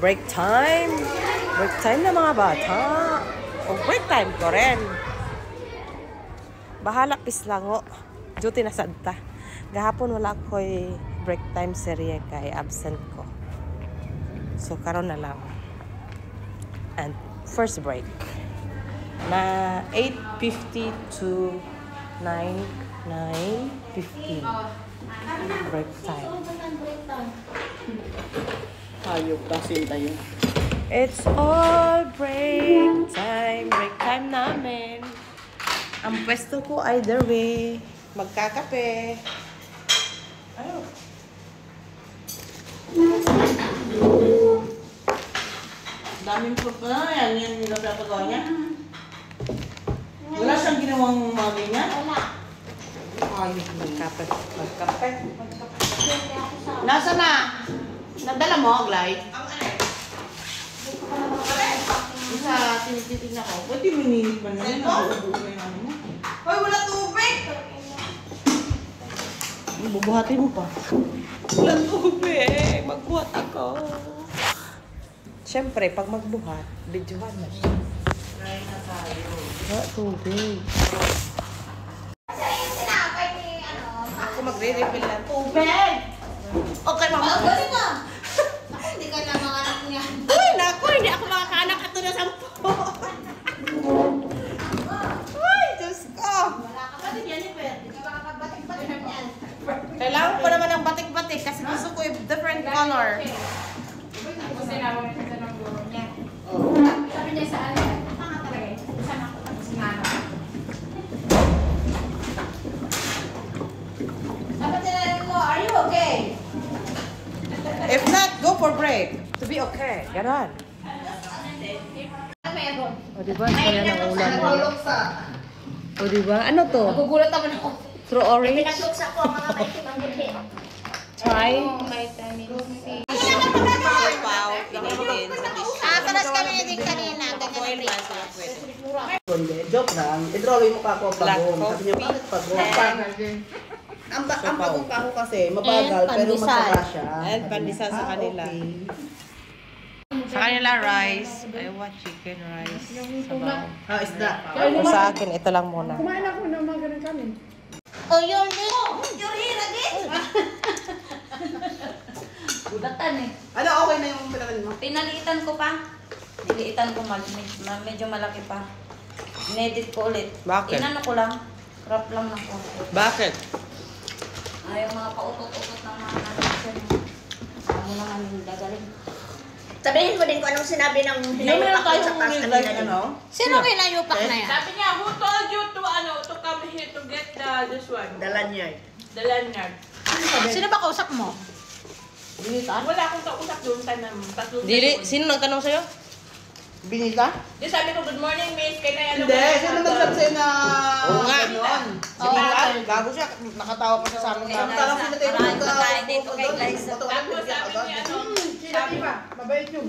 Break time. Break time na mga bata. O break time ko rin. Bahala pislango. Duty na sadta. Gahapon wala ko'y break time serye kay absent ko. So karon na lang. And first break. Na 8:50 to 9:15. Break time. Hayop kasi tayo. It's all break time. Break time namin. Ang pwesto ko either way. Magkakape. Ano? Daming fruit na yan. Yan nila pinapagawa niya. Wala siyang ginawang mami niya? Wala. Ayun, magkape. Magkape. Nasa na? Nadala mo, Glide? Isa, tinititin ako. Pwede minimit man na yun. Hoy, wala tubig! Bubuhatin mo pa. Wala tubig. Magbuhat ako. Siyempre, pag magbuhat, videohan na siya. Wala tubig. Ako magre-refill lang. Tubig! Okay, mama. Galing na. Hindi ka na mga anak niya. Uy, naku, hindi ako makakaanak ato na 10. Ay, Diyos ko! Wala ka pa din yan, Jennifer. Hindi ka makakagbatik-batik yan. Kailangan ko naman ng batik-batik kasi gusto ko yung different color. Kasi naman siya ng guro niya. Sabi niya sa ano, tanga talaga eh. Isa na ako tapos sinano. Dapat tinanong mo, are you okay? If not, go for break. To be okay. Ganon. Ano meron? O diba? Kaya ng ulan mo. O diba? Ano to? Nagugulat naman ako. True orange? Pinagluksa ko ang mga maitim ang gulhin. Try? Vitamin C. Taras kami din kanina, ganyan rin. Hindi, joke lang. I-drawing mo pa ako pagong. Sabi niya, bakit pagong? Ang pagong pa ako kasi, mabagal, pero masarap siya. And pandesal sa kanila. Okay. Sa kanila, rice. I want chicken rice. Sabaw. Ah, isda. O sa akin, ito lang muna. Kumain ako ng mga ganun kanin. Oh, you're late. You're here again? Gulatan eh. Ano, okay na yung pinakain mo? Pinaliitan ko pa. Niliitan ko medyo malaki pa. Inedit ko ulit. Bakit? Inano ko lang. Crop lang ng konti. Bakit? Ay, yung mga pautot-utot ng mga natin. Ano naman yung dagaling. Sabihin mo din kung anong sinabi ng Yung hinayupak meron sa tayong taas like, kanina din. ano? Sino hinayupak na yan? Sabi niya, who told you to to come here to get this one? The lanyard. The lanyard. Sino ba kausap mo? Wala akong kausap doon time na tatlong Dili, sino nagtanong sa'yo? Binita? Di sabi ko, good morning, miss. Kaya na ano Hindi, sino nagsabi sa'yo na Oo nga. ganon? Si Binita, gago siya. Nakatawa pa siya sa amin. Parang sila tayo Maraming pagkain dito kay Glyce. Tapos sabi niya, ano, Sila diba? Mabait yun.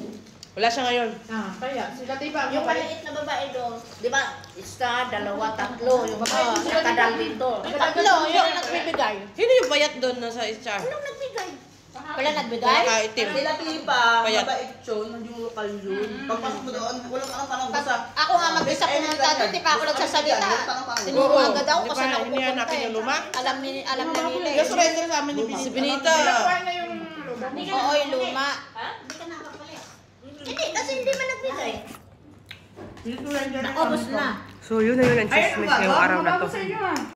Wala siya ngayon. Ah, kaya sila diba? Yung maliit na babae doon, di ba? Isa, dalawa, tatlo. Yung nakadal dito. Tatlo, yun ang nagbibigay. Sino yung payat doon na sa HR? Anong nagbigay? Wala nagbigay? Nakaitim. Sila Tipa, Payat. mabait yun, yung lokal yun. Pagpasok mo doon, wala kang parang basa. Ako nga mag-isa pumunta doon, di pa ako nagsasalita. Tinuro agad ako kasi ako Hindi hanapin yung luma? Alam na nila eh. Yung surrender sa amin ni Si Binita. Nakuha na yung luma. Oo, yung luma. Hindi, kasi hindi man nagbigay. Yung surrender na Naubos na. So yun na yun ang chismis ngayong araw na to. Sa inyo ah.